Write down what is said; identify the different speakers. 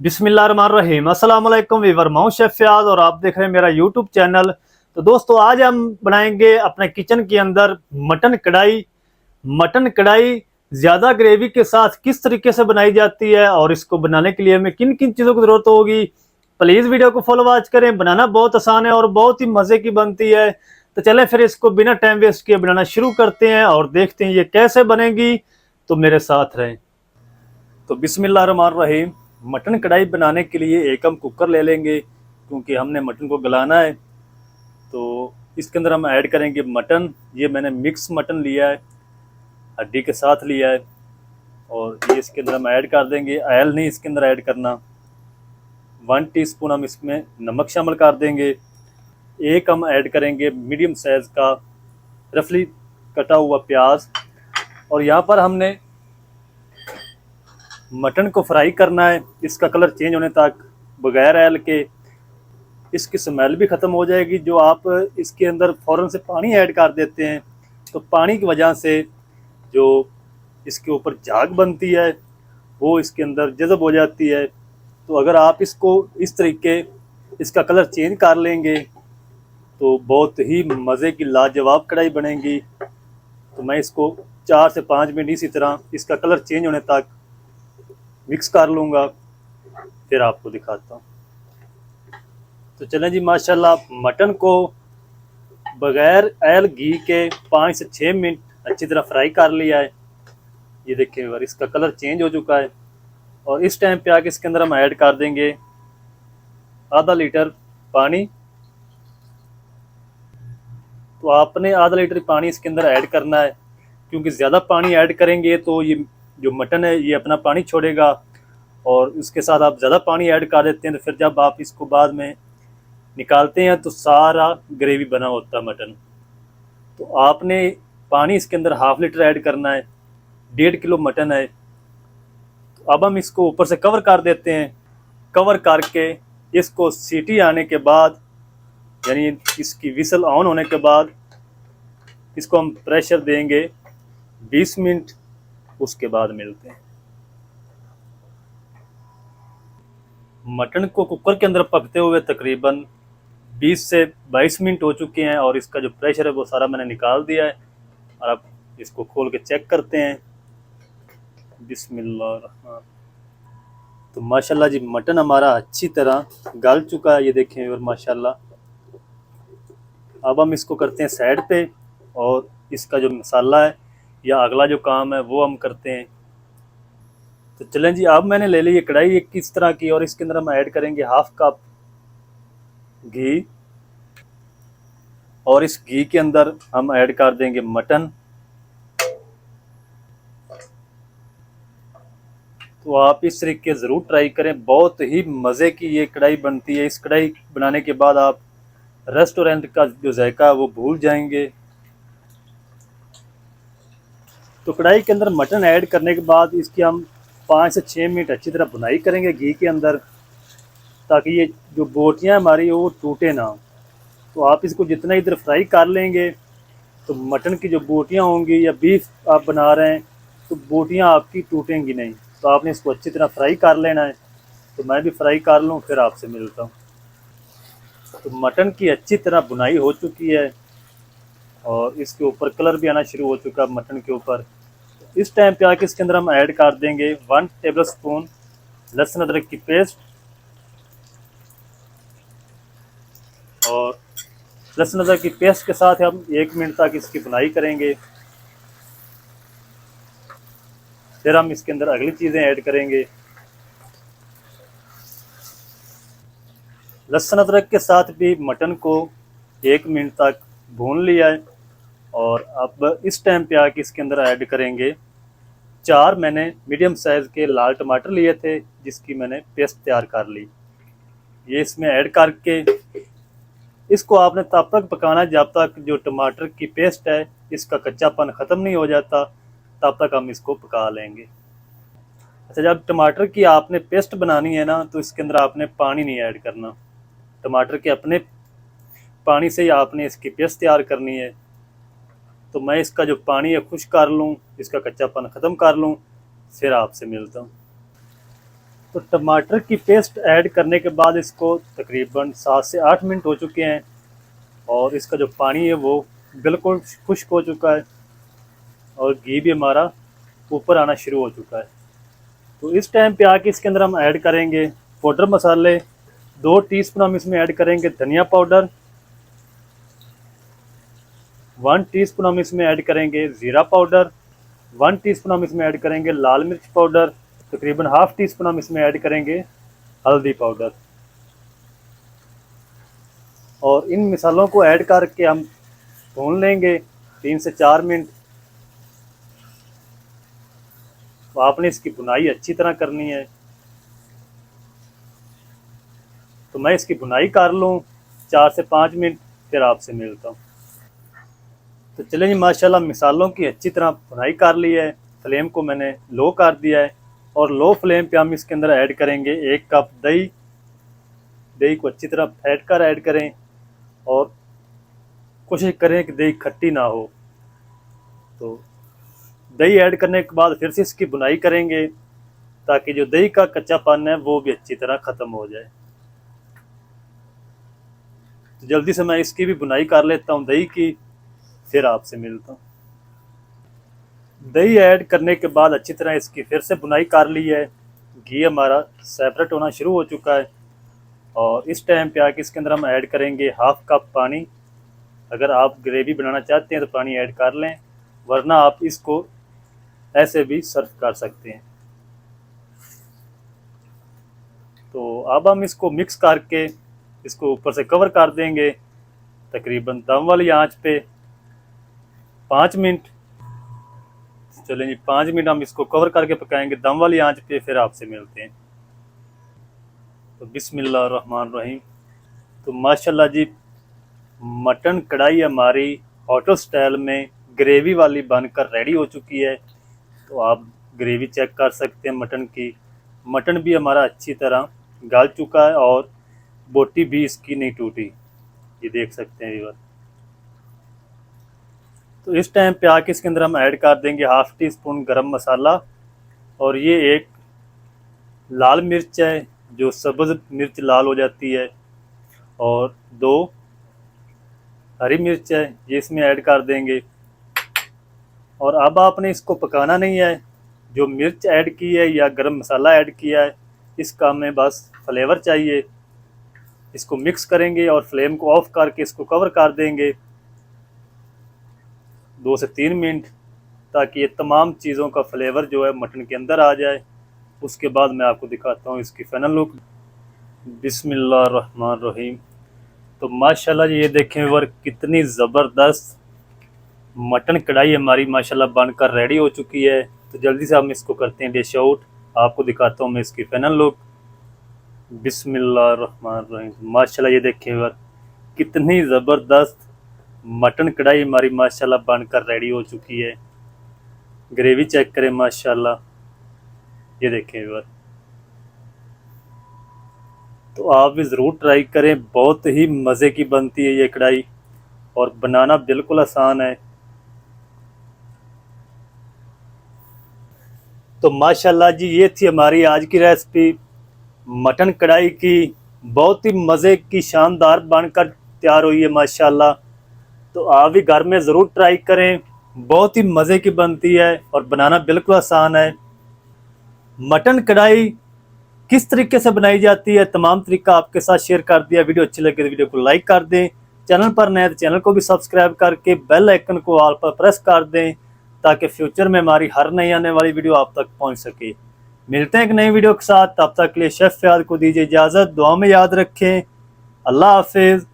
Speaker 1: बिस्मिल्लाहिर्रहमानिर्रहीम। अस्सलाम वालेकुम वीवर, मैं हूं शेफ फयाज और आप देख रहे हैं मेरा यूट्यूब चैनल। तो दोस्तों, आज हम बनाएंगे अपने किचन के अंदर मटन कढ़ाई। मटन कढ़ाई ज़्यादा ग्रेवी के साथ किस तरीके से बनाई जाती है और इसको बनाने के लिए हमें किन किन चीज़ों की ज़रूरत होगी। प्लीज़ वीडियो को फॉलो वॉच करें। बनाना बहुत आसान है और बहुत ही मज़े की बनती है। तो चलें फिर इसको बिना टाइम वेस्ट किए बनाना शुरू करते हैं और देखते हैं ये कैसे बनेगी। तो मेरे साथ रहें। तो बिस्मिल्लाहिर्रहमानिर्रहीम। मटन कढ़ाई बनाने के लिए एक हम कुकर ले लेंगे, क्योंकि हमने मटन को गलाना है। तो इसके अंदर हम ऐड करेंगे मटन। ये मैंने मिक्स मटन लिया है, हड्डी के साथ लिया है। और ये इसके अंदर हम ऐड कर देंगे। ऑयल नहीं इसके अंदर ऐड करना। 1 टीस्पून हम इसमें नमक शामिल कर देंगे। एक हम ऐड करेंगे मीडियम साइज़ का रफली कटा हुआ प्याज। और यहाँ पर हमने मटन को फ्राई करना है, इसका कलर चेंज होने तक, बगैर ऑयल के। इसकी स्मेल भी ख़त्म हो जाएगी। जो आप इसके अंदर फ़ौरन से पानी ऐड कर देते हैं, तो पानी की वजह से जो इसके ऊपर झाग बनती है वो इसके अंदर जज़ब हो जाती है। तो अगर आप इसको इस तरीके इसका कलर चेंज कर लेंगे तो बहुत ही मज़े की लाजवाब कढ़ाई बनेगी। तो मैं इसको 4 से 5 मिनट इसी तरह इसका कलर चेंज होने तक मिक्स कर लूँगा, फिर आपको दिखाता हूँ। तो चलें जी, माशाल्लाह मटन को बगैर ऑयल घी के 5 से 6 मिनट अच्छी तरह फ्राई कर लिया है। ये देखिए और इसका कलर चेंज हो चुका है। और इस टाइम पे आके इसके अंदर हम ऐड कर देंगे आधा लीटर पानी। तो आपने आधा लीटर पानी इसके अंदर ऐड करना है, क्योंकि ज़्यादा पानी ऐड करेंगे तो ये जो मटन है ये अपना पानी छोड़ेगा। और उसके साथ आप ज़्यादा पानी ऐड कर देते हैं तो फिर जब आप इसको बाद में निकालते हैं तो सारा ग्रेवी बना होता है मटन। तो आपने पानी इसके अंदर ½ लीटर ऐड करना है। 1.5 किलो मटन है। तो अब हम इसको ऊपर से कवर कर देते हैं। कवर करके इसको सीटी आने के बाद, यानी इसकी विसल ऑन होने के बाद, इसको हम प्रेशर देंगे 20 मिनट। उसके बाद मिलते हैं। मटन को कुकर के अंदर पकते हुए तकरीबन 20 से 22 मिनट हो चुके हैं और इसका जो प्रेशर है वो सारा मैंने निकाल दिया है। और अब इसको खोल के चेक करते हैं। बिस्मिल्लाह। तो माशाल्लाह जी मटन हमारा अच्छी तरह गल चुका है, ये देखें। और माशाल्लाह अब हम इसको करते हैं साइड पे और इसका जो मसाला है या अगला जो काम है वो हम करते हैं। तो चलें जी, अब मैंने ले ली ये कढ़ाई एक किस तरह की, और इसके अंदर हम ऐड करेंगे ½ कप घी। और इस घी के अंदर हम ऐड कर देंगे मटन। तो आप इस तरीके ज़रूर ट्राई करें, बहुत ही मज़े की ये कढ़ाई बनती है। इस कढ़ाई बनाने के बाद आप रेस्टोरेंट का जो जायका है वो भूल जाएंगे। तो कढ़ाई के अंदर मटन ऐड करने के बाद इसकी हम 5 से 6 मिनट अच्छी तरह भुनाई करेंगे घी के अंदर, ताकि ये जो बोटियाँ हमारी वो टूटे ना। तो आप इसको जितना इधर फ्राई कर लेंगे तो मटन की जो बोटियाँ होंगी, या बीफ आप बना रहे हैं तो बोटियाँ आपकी टूटेंगी नहीं। तो आपने इसको अच्छी तरह फ्राई कर लेना है। तो मैं भी फ्राई कर लूँ, फिर आपसे मिलता हूँ। तो मटन की अच्छी तरह बुनाई हो चुकी है और इसके ऊपर कलर भी आना शुरू हो चुका है मटन के ऊपर। इस टाइम पे आके इसके अंदर हम ऐड कर देंगे 1 टेबल स्पून लहसुन अदरक की पेस्ट। और लहसुन अदरक की पेस्ट के साथ हम 1 मिनट तक इसकी बुनाई करेंगे। फिर हम इसके अंदर अगली चीज़ें ऐड करेंगे। लहसुन अदरक के साथ भी मटन को 1 मिनट तक भून लिया है। और अब इस टाइम पे आके इसके अंदर ऐड करेंगे 4 मैंने मीडियम साइज़ के लाल टमाटर लिए थे, जिसकी मैंने पेस्ट तैयार कर ली। ये इसमें ऐड करके इसको आपने तब तक पकाना जब तक जो टमाटर की पेस्ट है इसका कच्चापन ख़त्म नहीं हो जाता, तब तक हम इसको पका लेंगे। अच्छा, जब टमाटर की आपने पेस्ट बनानी है ना, तो इसके अंदर आपने पानी नहीं ऐड करना। टमाटर के अपने पानी से ही आपने इसकी पेस्ट तैयार करनी है। तो मैं इसका जो पानी है खुश कर लूँ, इसका कच्चापन ख़त्म कर लूँ, फिर आपसे मिलता हूँ। तो टमाटर की पेस्ट ऐड करने के बाद इसको तकरीबन 7 से 8 मिनट हो चुके हैं और इसका जो पानी है वो बिल्कुल खुश्क हो चुका है और घी भी हमारा ऊपर आना शुरू हो चुका है। तो इस टाइम पे आके इसके अंदर हम ऐड करेंगे पाउडर मसाले। 2 टीस्पून हम इसमें ऐड करेंगे धनिया पाउडर, 1 टीस्पून हम इसमें ऐड करेंगे ज़ीरा पाउडर, 1 टीस्पून हम इसमें ऐड करेंगे लाल मिर्च पाउडर, तकरीबन हाफ टी स्पून हम इसमें ऐड करेंगे हल्दी पाउडर। और इन मसालों को ऐड करके हम भून लेंगे 3 से 4 मिनट। तो आपने इसकी भुनाई अच्छी तरह करनी है। तो मैं इसकी भुनाई कर लूँ 4 से 5 मिनट, फिर आपसे मिलता हूँ। तो चलें जी, माशाल्लाह मसालों की अच्छी तरह भुनाई कर ली है। फ्लेम को मैंने लो कर दिया है और लो फ्लेम पे हम इसके अंदर ऐड करेंगे 1 कप दही। दही को अच्छी तरह फेंट कर ऐड करें और कोशिश करें कि दही खट्टी ना हो। तो दही ऐड करने के बाद फिर से इसकी भुनाई करेंगे ताकि जो दही का कच्चापन है वो भी अच्छी तरह ख़त्म हो जाए। तो जल्दी से मैं इसकी भी भुनाई कर लेता हूँ दही की, फिर आपसे मिलता हूँ। दही ऐड करने के बाद अच्छी तरह इसकी फिर से भुनाई कर ली है। घी हमारा सेपरेट होना शुरू हो चुका है और इस टाइम पे आके इसके अंदर हम ऐड करेंगे हाफ कप पानी। अगर आप ग्रेवी बनाना चाहते हैं तो पानी ऐड कर लें, वरना आप इसको ऐसे भी सर्व कर सकते हैं। तो अब हम इसको मिक्स करके इसको ऊपर से कवर कर देंगे तकरीबन दम वाली आंच पे 5 मिनट। चलें जी, 5 मिनट हम इसको कवर करके पकाएंगे दम वाली आंच पे, फिर आपसे मिलते हैं। तो बिस्मिल्लाहिर्रहमानिर्रहीम। तो माशाल्लाह जी, मटन कढ़ाई हमारी होटल स्टाइल में ग्रेवी वाली बनकर रेडी हो चुकी है। तो आप ग्रेवी चेक कर सकते हैं मटन की। मटन भी हमारा अच्छी तरह गल चुका है और बोटी भी इसकी नहीं टूटी, ये देख सकते हैं व्यूअर। तो इस टाइम पे आके इसके अंदर हम ऐड कर देंगे हाफ टी स्पून गरम मसाला और ये एक लाल मिर्च है जो सब्ज़ मिर्च लाल हो जाती है और 2 हरी मिर्च है, ये इसमें ऐड कर देंगे। और अब आपने इसको पकाना नहीं है। जो मिर्च ऐड की है या गरम मसाला ऐड किया है इसका हमें बस फ्लेवर चाहिए। इसको मिक्स करेंगे और फ्लेम को ऑफ करके इसको कवर कर देंगे 2 से 3 मिनट, ताकि ये तमाम चीज़ों का फ्लेवर जो है मटन के अंदर आ जाए। उसके बाद मैं आपको दिखाता हूँ इसकी फाइनल लुक। बिस्मिल्लाहिर्रहमानिर्रहीम। तो माशाल्लाह जी, ये देखें व्यूअर, कितनी ज़बरदस्त मटन कढ़ाई हमारी माशाल्लाह बनकर रेडी हो चुकी है। तो जल्दी से हम इसको करते हैं डिश आउट। आपको दिखाता हूँ मैं इसकी फाइनल लुक। बिस्मिल्लाहिर्रहमानिर्रहीम। माशाल्लाह ये देखें व्यूअर, कितनी ज़बरदस्त मटन कढ़ाई हमारी माशाल्लाह बनकर रेडी हो चुकी है। ग्रेवी चेक करें माशाल्लाह, ये देखें व्यूअर। तो आप भी ज़रूर ट्राई करें, बहुत ही मज़े की बनती है ये कढ़ाई और बनाना बिल्कुल आसान है। तो माशाल्लाह जी, ये थी हमारी आज की रेसिपी मटन कढ़ाई की। बहुत ही मज़े की शानदार बनकर तैयार हुई है माशाल्लाह। तो आप भी घर में ज़रूर ट्राई करें, बहुत ही मज़े की बनती है और बनाना बिल्कुल आसान है। मटन कढ़ाई किस तरीके से बनाई जाती है तमाम तरीका आपके साथ शेयर कर दिया। वीडियो अच्छी लगे तो वीडियो को लाइक कर दें, चैनल पर नए तो चैनल को भी सब्सक्राइब करके बेल आइकन को ऑल पर प्रेस कर दें ताकि फ्यूचर में हमारी हर नई आने वाली वीडियो आप तक पहुंच सके। मिलते हैं एक नई वीडियो के साथ, तब तक के लिए शेफ फयाद को दीजिए इजाज़त। दुआ में याद रखें। अल्लाह हाफिज़।